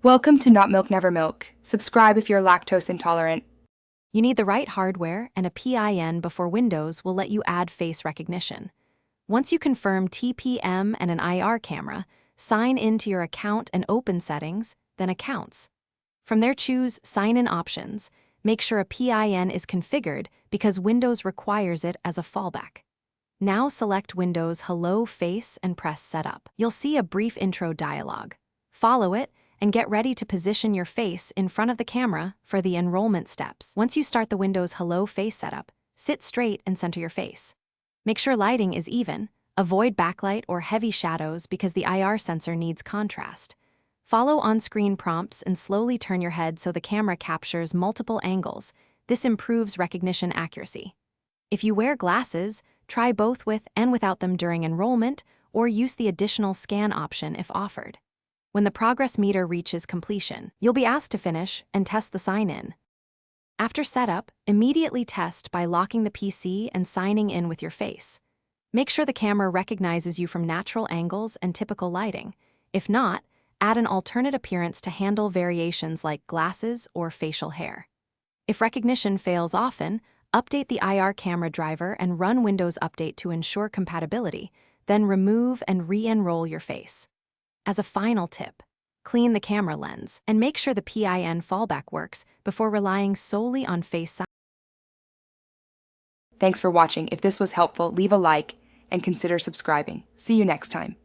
Welcome to Not Milk Never Milk. Subscribe if you're lactose intolerant. You need the right hardware, and a PIN before Windows will let you add face recognition. Once you confirm TPM and an IR camera, sign into your account and open Settings, then Accounts. From there, choose Sign In Options. Make sure a PIN is configured because Windows requires it as a fallback. Now select Windows Hello Face and press Setup. You'll see a brief intro dialog. Follow it and get ready to position your face in front of the camera for the enrollment steps. Once you start the Windows Hello Face setup, sit straight and center your face. Make sure lighting is even. Avoid backlight or heavy shadows because the IR sensor needs contrast. Follow on-screen prompts and slowly turn your head so the camera captures multiple angles. This improves recognition accuracy. If you wear glasses, try both with and without them during enrollment, or use the additional scan option if offered. When the progress meter reaches completion, you'll be asked to finish and test the sign-in. After setup, immediately test by locking the PC and signing in with your face. Make sure the camera recognizes you from natural angles and typical lighting. If not, add an alternate appearance to handle variations like glasses or facial hair. If recognition fails often, update the IR camera driver and run Windows Update to ensure compatibility, then remove and re-enroll your face. As a final tip, clean the camera lens and make sure the PIN fallback works before relying solely on face sign. Thanks for watching. If this was helpful, leave a like and consider subscribing. See you next time.